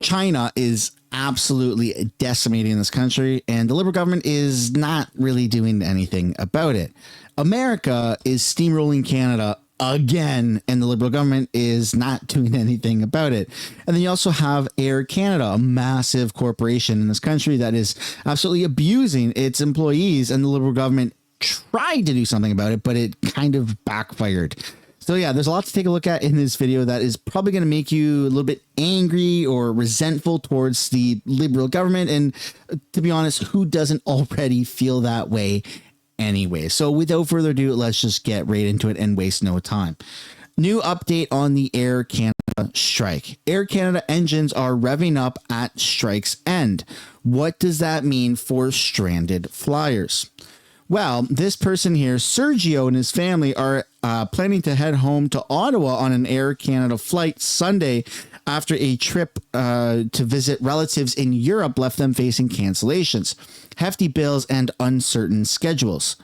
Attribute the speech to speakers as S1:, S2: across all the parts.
S1: China is absolutely decimating this country, and the Liberal government is not really doing anything about it. America is steamrolling Canada again, and the Liberal government is not doing anything about it. And then you also have Air Canada, a massive corporation in this country that is absolutely abusing its employees, and the Liberal government tried to do something about it, but it kind of backfired. So yeah, there's a lot to take a look at in this video that is probably going to make you a little bit angry or resentful towards the Liberal government. And to be honest, who doesn't already feel that way anyway? So without further ado, let's just get right into it and waste no time. New update on the Air Canada strike. Air Canada engines are revving up at strike's end. What does that mean for stranded flyers? Well, this person here, Sergio, and his family are planning to head home to Ottawa on an Air Canada flight Sunday after a trip to visit relatives in Europe left them facing cancellations, hefty bills, and uncertain schedules.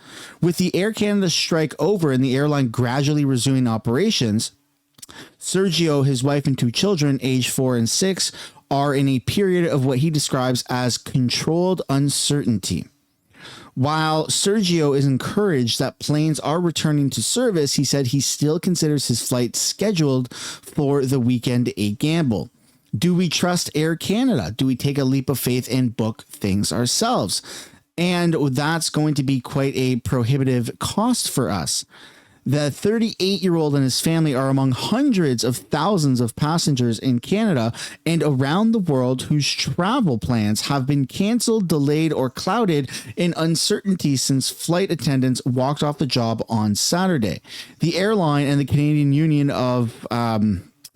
S1: With the Air Canada strike over and the airline gradually resuming operations, Sergio, his wife, and two children, aged 4 and 6, are in a period of what he describes as controlled uncertainty. While Sergio is encouraged that planes are returning to service, he said he still considers his flight scheduled for the weekend a gamble. Do we trust Air Canada? Do we take a leap of faith and book things ourselves? And that's going to be quite a prohibitive cost for us. The 38-year-old and his family are among hundreds of thousands of passengers in Canada and around the world whose travel plans have been canceled, delayed, or clouded in uncertainty since flight attendants walked off the job on Saturday. The airline and the Canadian Union of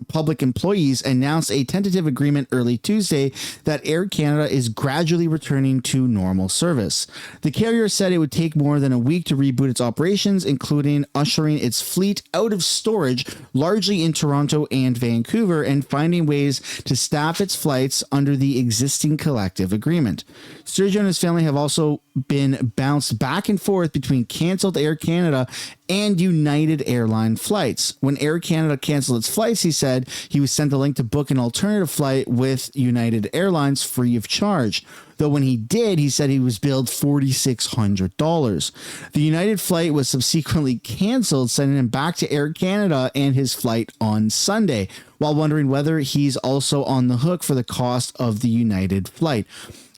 S1: Public Employees announced a tentative agreement early Tuesday that Air Canada is gradually returning to normal service. The carrier said it would take more than a week to reboot its operations, including ushering its fleet out of storage, largely in Toronto and Vancouver, and finding ways to staff its flights under the existing collective agreement. Sergio and his family have also been bounced back and forth between canceled Air Canada and United Airline flights. When Air Canada canceled its flights, he said he was sent a link to book an alternative flight with United Airlines free of charge. Though when he did, he said he was billed $4,600. The United flight was subsequently canceled, sending him back to Air Canada and his flight on Sunday, while wondering whether he's also on the hook for the cost of the United flight.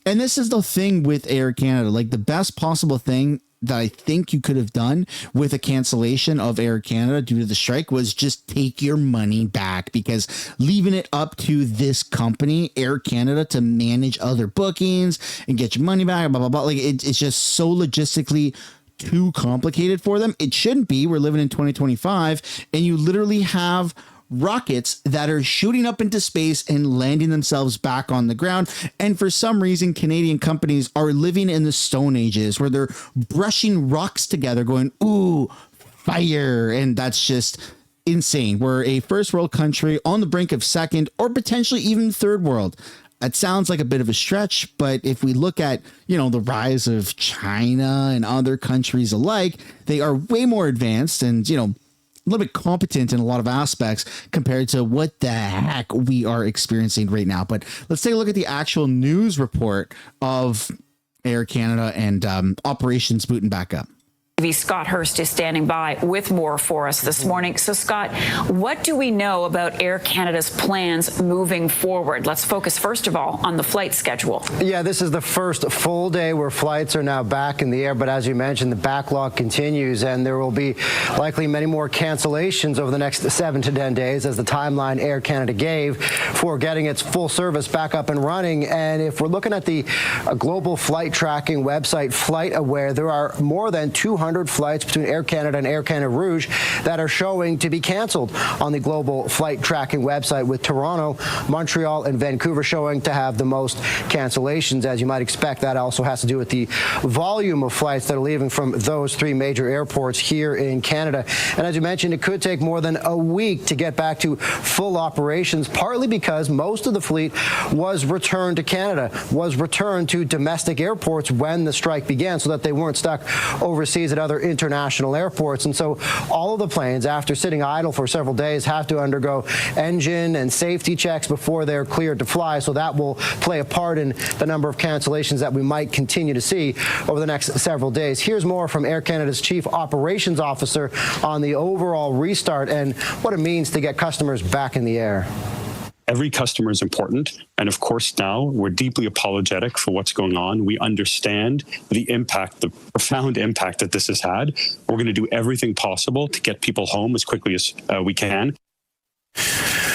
S1: And this is the thing with Air Canada, like the best possible thing that I think you could have done with a cancellation of Air Canada due to the strike was just take your money back, because leaving it up to this company, Air Canada, to manage other bookings and get your money back, blah, blah, blah. Like it's just so logistically too complicated for them. It shouldn't be. We're living in 2025 and you literally have rockets that are shooting up into space and landing themselves back on the ground. And for some reason, Canadian companies are living in the Stone Ages where they're brushing rocks together going, ooh, fire. And that's just insane. We're a first world country on the brink of second or potentially even third world. It sounds like a bit of a stretch, but if we look at, the rise of China and other countries alike, they are way more advanced and, a little bit competent in a lot of aspects compared to what the heck we are experiencing right now. But let's take a look at the actual news report of Air Canada and operations booting back up.
S2: Scott Hurst is standing by with more for us this morning. So, Scott, what do we know about Air Canada's plans moving forward? Let's focus, first of all, on the flight schedule.
S3: Yeah, this is the first full day where flights are now back in the air. But as you mentioned, the backlog continues, and there will be likely many more cancellations over the next 7 to 10 days as the timeline Air Canada gave for getting its full service back up and running. And if we're looking at the global flight tracking website, FlightAware, there are more than 200 flights between Air Canada and Air Canada Rouge that are showing to be canceled on the global flight tracking website, with Toronto, Montreal, and Vancouver showing to have the most cancellations. As you might expect, that also has to do with the volume of flights that are leaving from those 3 major airports here in Canada. And as you mentioned, it could take more than a week to get back to full operations, partly because most of the fleet was returned to Canada, was returned to domestic airports when the strike began, so that they weren't stuck overseas at other international airports. And so all of the planes, after sitting idle for several days, have to undergo engine and safety checks before they're cleared to fly. So that will play a part in the number of cancellations that we might continue to see over the next several days. Here's more from Air Canada's Chief Operations Officer on the overall restart and what it means to get customers back in the air.
S4: Every customer is important. And of course, now we're deeply apologetic for what's going on. We understand the impact, the profound impact that this has had. We're going to do everything possible to get people home as quickly as we can.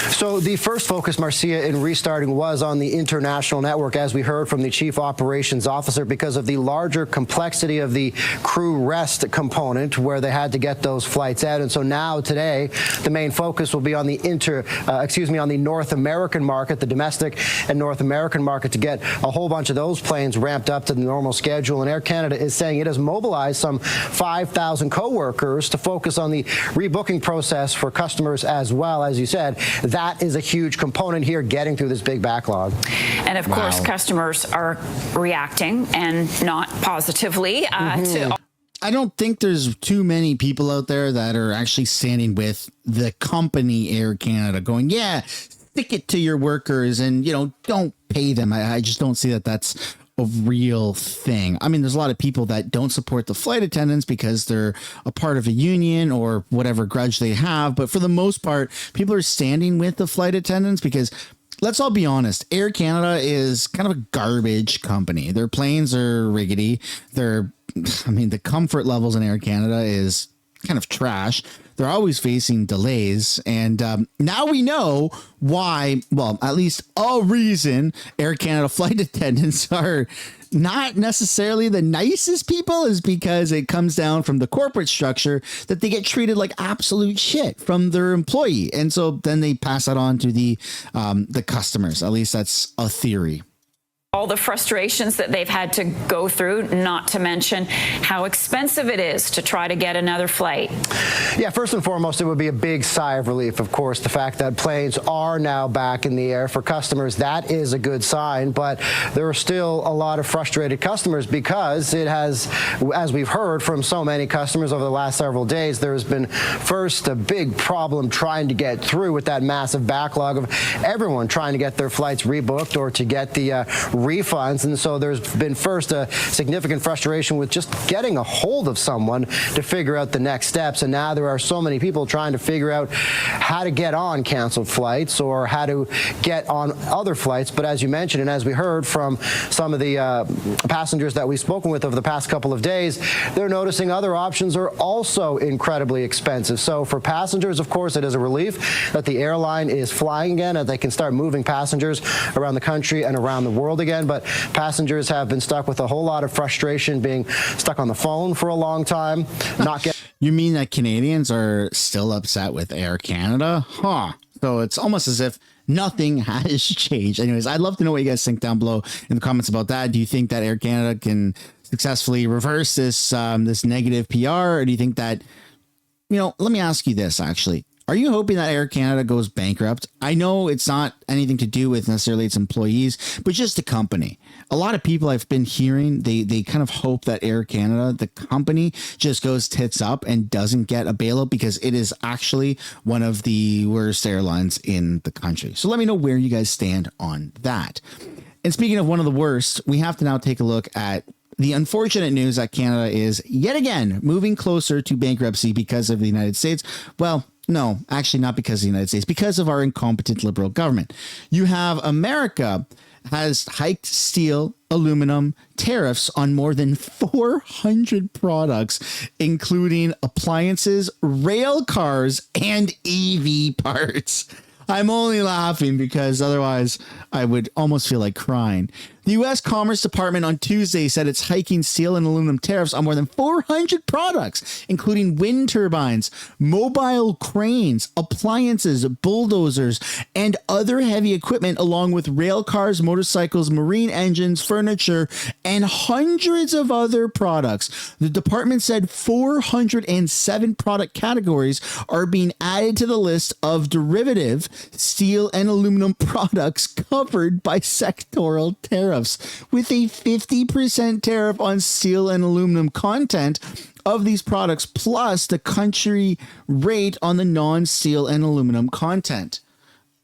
S3: So the first focus, Marcia, in restarting was on the international network, as we heard from the Chief Operations Officer, because of the larger complexity of the crew rest component where they had to get those flights out. And so now today, the main focus will be on the on the North American market, the domestic and North American market, to get a whole bunch of those planes ramped up to the normal schedule. And Air Canada is saying it has mobilized some 5,000 co-workers to focus on the rebooking process for customers as well. As you said, that is a huge component here, getting through this big backlog.
S2: And of course, customers are reacting, and not positively, to.
S1: I don't think there's too many people out there that are actually standing with the company Air Canada going, yeah, stick it to your workers and, don't pay them. I just don't see that that's a real thing. I mean, there's a lot of people that don't support the flight attendants because they're a part of a union or whatever grudge they have. But for the most part, people are standing with the flight attendants because, let's all be honest, Air Canada is kind of a garbage company. Their planes are rickety. The comfort levels in Air Canada is kind of trash. They're always facing delays. And now we know why, well, at least a reason Air Canada flight attendants are not necessarily the nicest people is because it comes down from the corporate structure that they get treated like absolute shit from their employee. And so then they pass that on to the customers. At least that's a theory.
S2: All the frustrations that they've had to go through, not to mention how expensive it is to try to get another flight.
S3: Yeah, first and foremost, it would be a big sigh of relief, of course, the fact that planes are now back in the air for customers. That is a good sign, but there are still a lot of frustrated customers because it has, as we've heard from so many customers over the last several days, there's been first a big problem trying to get through with that massive backlog of everyone trying to get their flights rebooked or to get the refunds. And so there's been first a significant frustration with just getting a hold of someone to figure out the next steps. And now there are so many people trying to figure out how to get on canceled flights or how to get on other flights. But as you mentioned, and as we heard from some of the passengers that we've spoken with over the past couple of days, they're noticing other options are also incredibly expensive. So for passengers, of course, it is a relief that the airline is flying again and they can start moving passengers around the country and around the world again. But passengers have been stuck with a whole lot of frustration, being stuck on the phone for a long time, not getting.
S1: You mean that Canadians are still upset with Air Canada? Huh. So it's almost as if nothing has changed. Anyways, I'd love to know what you guys think down below in the comments about that. Do you think that Air Canada can successfully reverse this this negative PR? Or do you think that, let me ask you this, actually. Are you hoping that Air Canada goes bankrupt? I know it's not anything to do with necessarily its employees, but just the company. A lot of people I've been hearing, they kind of hope that Air Canada, the company, just goes tits up and doesn't get a bailout because it is actually one of the worst airlines in the country. So let me know where you guys stand on that. And speaking of one of the worst, we have to now take a look at the unfortunate news that Canada is yet again moving closer to bankruptcy because of the United States. Well, no, actually not because of the United States, because of our incompetent liberal government. You have America has hiked steel, aluminum tariffs on more than 400 products, including appliances, rail cars, and EV parts. I'm only laughing because otherwise I would almost feel like crying. The U.S. Commerce Department on Tuesday said it's hiking steel and aluminum tariffs on more than 400 products, including wind turbines, mobile cranes, appliances, bulldozers, and other heavy equipment, along with rail cars, motorcycles, marine engines, furniture, and hundreds of other products. The department said 407 product categories are being added to the list of derivative steel and aluminum products covered by sectoral tariffs. tariffs, with a 50% tariff on steel and aluminum content of these products, plus the country rate on the non-steel and aluminum content.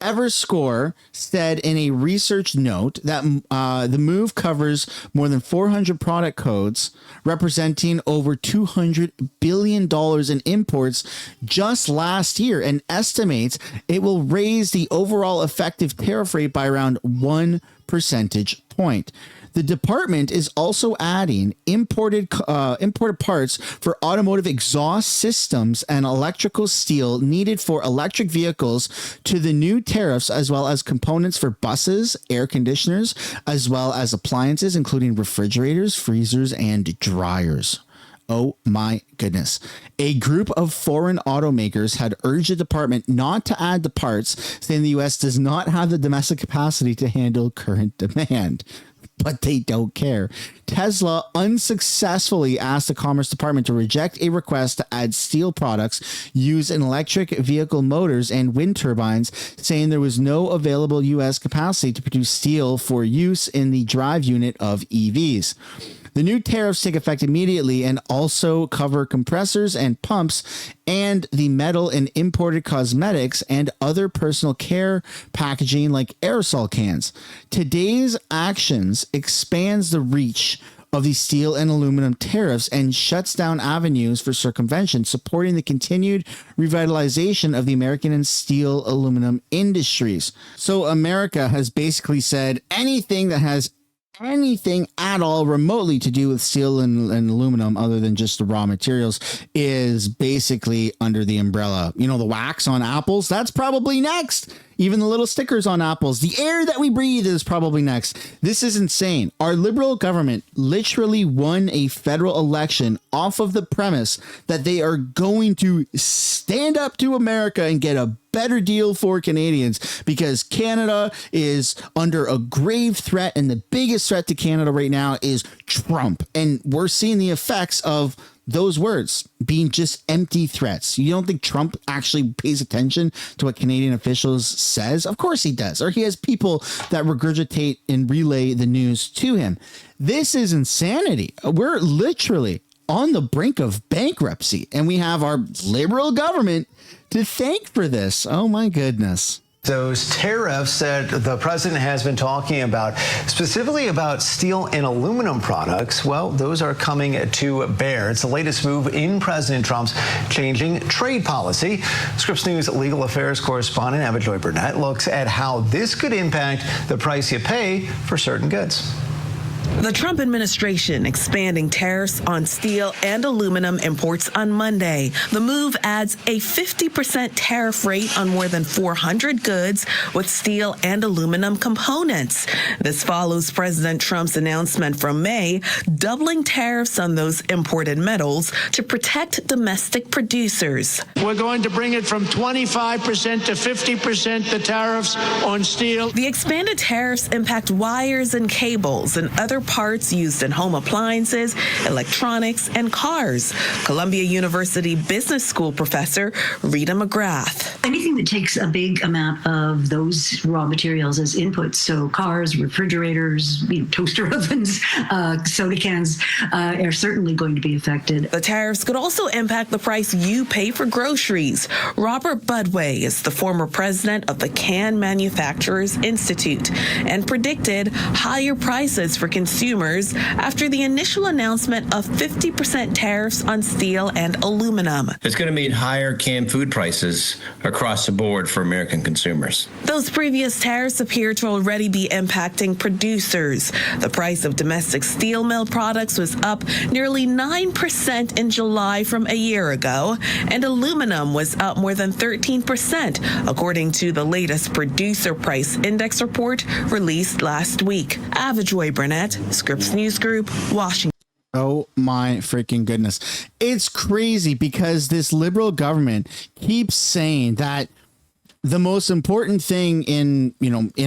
S1: Everscore said in a research note that the move covers more than 400 product codes, representing over $200 billion in imports just last year, and estimates it will raise the overall effective tariff rate by around 1 percentage point. The department is also adding imported parts for automotive exhaust systems and electrical steel needed for electric vehicles to the new tariffs, as well as components for buses, air conditioners, as well as appliances, including refrigerators, freezers, and dryers. Oh my goodness. A group of foreign automakers had urged the department not to add the parts, saying the U.S. does not have the domestic capacity to handle current demand. But they don't care. Tesla unsuccessfully asked the Commerce Department to reject a request to add steel products used in electric vehicle motors and wind turbines, saying there was no available U.S. capacity to produce steel for use in the drive unit of EVs. The new tariffs take effect immediately and also cover compressors and pumps and the metal in imported cosmetics and other personal care packaging like aerosol cans. Today's actions expands the reach of the steel and aluminum tariffs and shuts down avenues for circumvention, supporting the continued revitalization of the American and steel aluminum industries. So America has basically said anything that has anything at all remotely to do with steel and aluminum other than just the raw materials is basically under the umbrella. You know, the wax on apples, that's probably next. Even the little stickers on apples, the air that we breathe is probably next. This is insane. Our liberal government literally won a federal election off of the premise that they are going to stand up to America and get a better deal for Canadians, because Canada is under a grave threat, and the biggest threat to Canada right now is Trump. And we're seeing the effects of those words being just empty threats. You don't think Trump actually pays attention to what Canadian officials says? Of course he does. Or he has people that regurgitate and relay the news to him. This is insanity. We're literally on the brink of bankruptcy, and we have our liberal government to thank for this. Oh my goodness.
S5: Those tariffs that the president has been talking about, specifically about steel and aluminum products, well, those are coming to bear. It's the latest move in President Trump's changing trade policy. Scripps News legal affairs correspondent Eva Joy Burnett looks at how this could impact the price you pay for certain goods.
S6: The Trump administration expanding tariffs on steel and aluminum imports on Monday. The move adds a 50% tariff rate on more than 400 goods with steel and aluminum components. This follows President Trump's announcement from May, doubling tariffs on those imported metals to protect domestic producers.
S7: We're going to bring it from 25% to 50%, the tariffs on steel.
S6: The expanded tariffs impact wires and cables and other parts used in home appliances, electronics, and cars. Columbia University Business School professor Rita McGrath.
S8: Anything that takes a big amount of those raw materials as inputs, so cars, refrigerators, toaster ovens, soda cans, are certainly going to be affected.
S6: The tariffs could also impact the price you pay for groceries. Robert Budway is the former president of the Can Manufacturers Institute and predicted higher prices for consumers after the initial announcement of 50% tariffs on steel and aluminum.
S9: It's going to mean higher canned food prices across the board for American consumers.
S6: Those previous tariffs appear to already be impacting producers. The price of domestic steel mill products was up nearly 9% in July from a year ago, and aluminum was up more than 13%, according to the latest Producer Price Index report released last week. Ava Joy Burnett, Scripps News Group, Washington.
S1: Oh my freaking goodness. It's crazy because this liberal government keeps saying that the most important thing in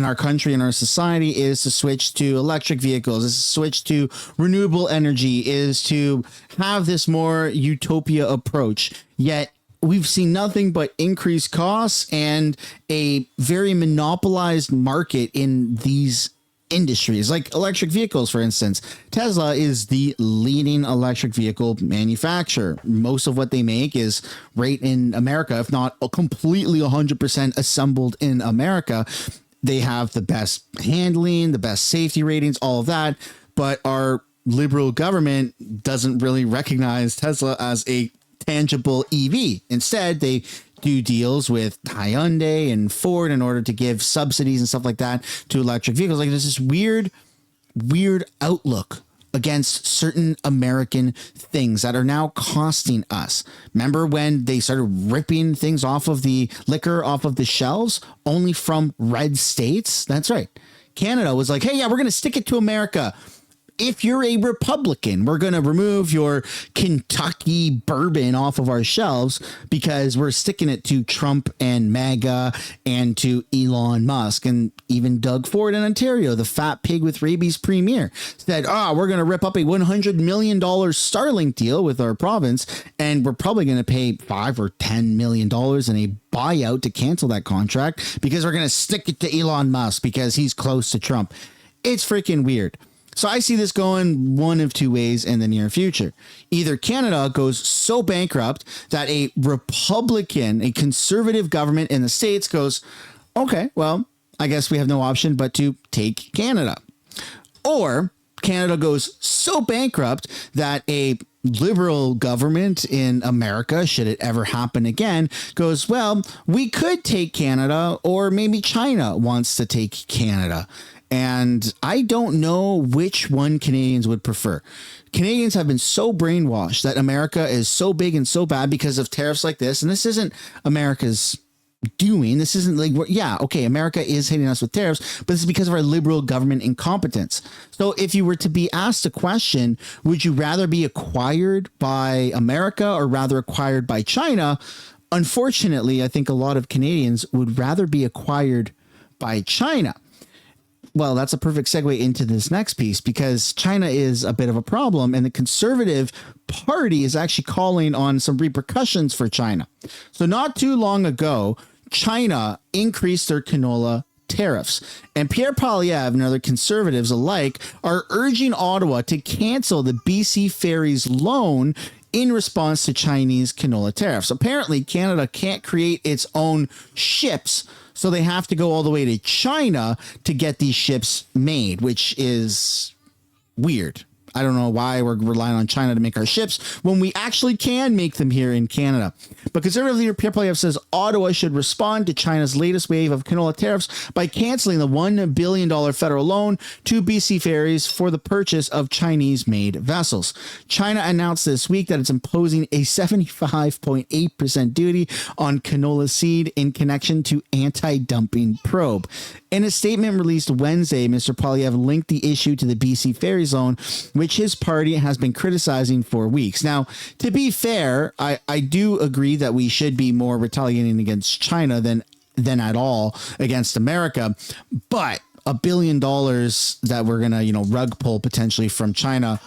S1: our country, in our society, is to switch to electric vehicles, is to switch to renewable energy, is to have this more utopia approach. Yet we've seen nothing but increased costs and a very monopolized market in these industries like electric vehicles, for instance. Tesla is the leading electric vehicle manufacturer. Most of what they make is right in America, if not completely 100% assembled in America. They have the best handling, the best safety ratings, all of that. But our liberal government doesn't really recognize Tesla as a tangible EV. Instead, they do deals with Hyundai and Ford in order to give subsidies and stuff like that to electric vehicles. Like, there's this weird outlook against certain American things that are now costing us. Remember when they started ripping things off of the liquor off of the shelves only from red states? That's right. Canada was like, hey, yeah, we're going to stick it to America. If you're a Republican, we're going to remove your Kentucky bourbon off of our shelves because we're sticking it to Trump and MAGA and to Elon Musk. And even Doug Ford in Ontario, the fat pig with rabies premier, said, we're going to rip up a $100 million Starlink deal with our province. And we're probably going to pay $5 or $10 million in a buyout to cancel that contract because we're going to stick it to Elon Musk because he's close to Trump. It's freaking weird. So I see this going one of two ways in the near future. Either Canada goes so bankrupt that a Republican, a conservative government in the States goes, okay, well, I guess we have no option but to take Canada. Or Canada goes so bankrupt that a liberal government in America, should it ever happen again, goes, well, we could take Canada, or maybe China wants to take Canada. And I don't know which one Canadians would prefer. Canadians have been so brainwashed that America is so big and so bad because of tariffs like this. And this isn't America's doing. This isn't like, yeah, okay, America is hitting us with tariffs, but this is because of our liberal government incompetence. So if you were to be asked a question, would you rather be acquired by America or rather acquired by China? Unfortunately, I think a lot of Canadians would rather be acquired by China. Well, that's a perfect segue into this next piece because China is a bit of a problem and the Conservative Party is actually calling on some repercussions for China. So not too long ago, China increased their canola tariffs, and Pierre Poilievre and other conservatives alike are urging Ottawa to cancel the BC Ferry's loan in response to Chinese canola tariffs. Apparently, Canada can't create its own ships, so they have to go all the way to China to get these ships made, which is weird. I don't know why we're relying on China to make our ships when we actually can make them here in Canada. But Conservative leader Pierre Poilievre says Ottawa should respond to China's latest wave of canola tariffs by canceling the $1 billion federal loan to BC Ferries for the purchase of Chinese-made vessels. China announced this week that it's imposing a 75.8% duty on canola seed in connection to anti-dumping probe. In a statement released Wednesday, Mr. Poilievre linked the issue to the BC Ferries loan, which his party has been criticizing for weeks. Now, to be fair, I do agree that we should be more retaliating against China than at all against America. But $1 billion that we're going to, rug pull potentially from China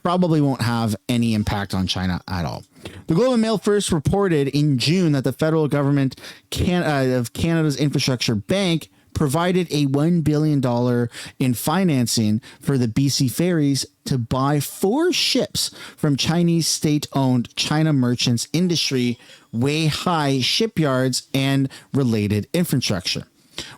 S1: probably won't have any impact on China at all. The Globe and Mail first reported in June that the federal government of Canada's Infrastructure Bank provided a $1 billion in financing for the BC Ferries to buy 4 ships from Chinese state-owned China Merchants Industry Weihai shipyards and related infrastructure.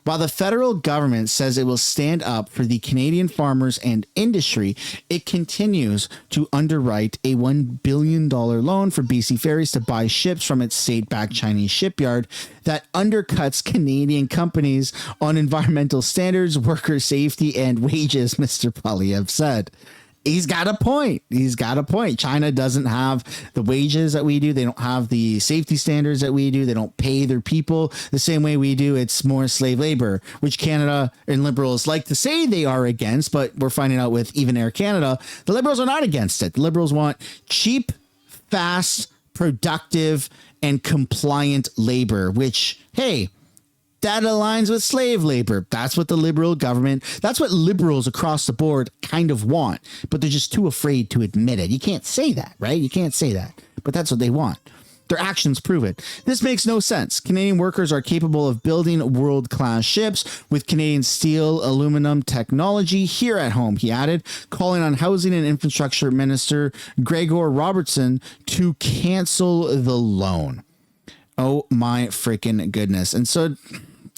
S1: While the federal government says it will stand up for the Canadian farmers and industry, it continues to underwrite a $1 billion loan for BC Ferries to buy ships from its state-backed Chinese shipyard that undercuts Canadian companies on environmental standards, worker safety, and wages, Mr. Poilievre said. He's got a point. China doesn't have the wages that we do. They don't have the safety standards that we do. They don't pay their people the same way we do. It's more slave labor, which Canada and liberals like to say they are against. But we're finding out with even Air Canada, the liberals are not against it. The liberals want cheap, fast, productive, and compliant labor, which, hey, that aligns with slave labor. That's what the liberal government, that's what liberals across the board kind of want, but they're just too afraid to admit it. You can't say that, right? You can't say that, but that's what they want. Their actions prove it. This makes no sense. Canadian workers are capable of building world-class ships with Canadian steel, aluminum technology here at home, he added, calling on Housing and Infrastructure Minister Gregor Robertson to cancel the loan. Oh my freaking goodness. And so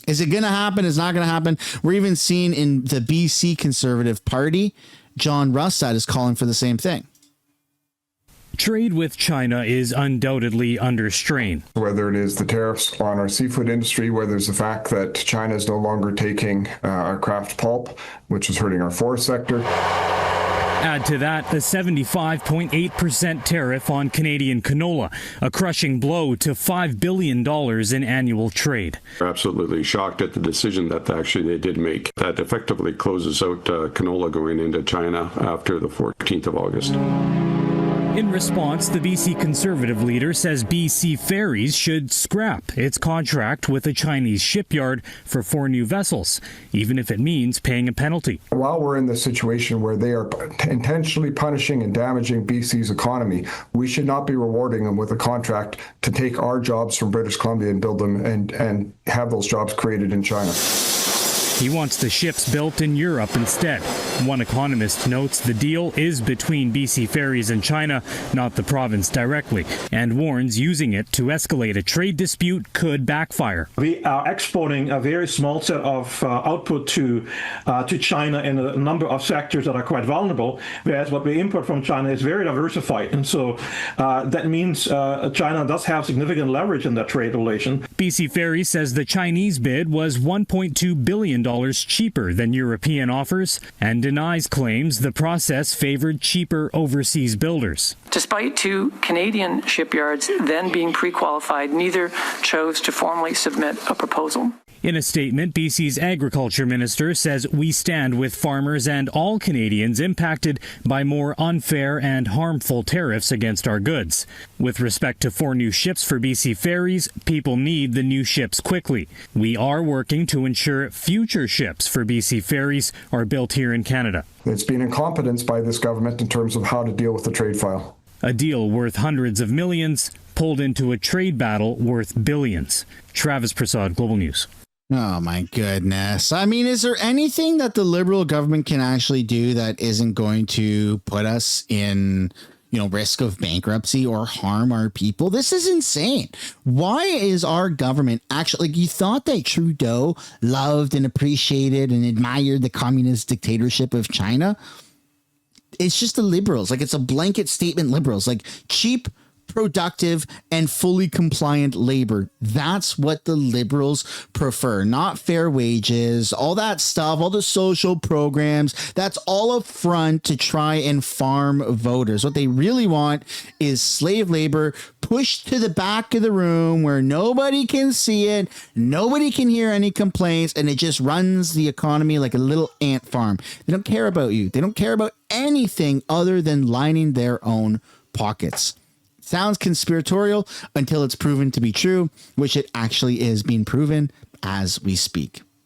S1: is it going to happen? Is not going to happen? We're even seeing in the BC Conservative Party, John Rustad is calling for the same thing.
S10: Trade with China is undoubtedly under strain.
S11: Whether it is the tariffs on our seafood industry, whether it's the fact that China is no longer taking our craft pulp, which is hurting our forest sector.
S10: Add to that the 75.8% tariff on Canadian canola, a crushing blow to $5 billion in annual trade.
S12: We're absolutely shocked at the decision that actually they did make. That effectively closes out canola going into China after the 14th of August.
S10: In response, the BC Conservative leader says BC Ferries should scrap its contract with a Chinese shipyard for 4 new vessels, even if it means paying a penalty.
S11: While we're in this situation where they are intentionally punishing and damaging BC's economy, we should not be rewarding them with a contract to take our jobs from British Columbia and build them and have those jobs created in China.
S10: He wants the ships built in Europe instead. One economist notes the deal is between BC Ferries and China, not the province directly, and warns using it to escalate a trade dispute could backfire.
S13: We are exporting a very small set of output to China in a number of sectors that are quite vulnerable, whereas what we import from China is very diversified. And so that means China does have significant leverage in that trade relation.
S10: BC Ferries says the Chinese bid was $1.2 billion cheaper than European offers and denies claims the process favored cheaper overseas builders.
S14: Despite 2 Canadian shipyards then being pre-qualified, neither chose to formally submit a proposal.
S10: In a statement, BC's Agriculture Minister says we stand with farmers and all Canadians impacted by more unfair and harmful tariffs against our goods. With respect to 4 new ships for BC Ferries, people need the new ships quickly. We are working to ensure future ships for BC Ferries are built here in Canada.
S11: It's been incompetence by this government in terms of how to deal with the trade file.
S10: A deal worth hundreds of millions pulled into a trade battle worth billions. Travis Prasad, Global News.
S1: Oh my goodness. I mean, is there anything that the Liberal government can actually do that isn't going to put us in, risk of bankruptcy or harm our people? This is insane. Why is our government actually, you thought that Trudeau loved and appreciated and admired the communist dictatorship of China? It's just the Liberals. It's a blanket statement, Liberals, cheap, productive and fully compliant labor. That's what the Liberals prefer, not fair wages, all that stuff, all the social programs. That's all a front to try and farm voters. What they really want is slave labor pushed to the back of the room where nobody can see it, nobody can hear any complaints, and it just runs the economy like a little ant farm. They don't care about you. They don't care about anything other than lining their own pockets. Sounds conspiratorial until it's proven to be true, which it actually is being proven as we speak.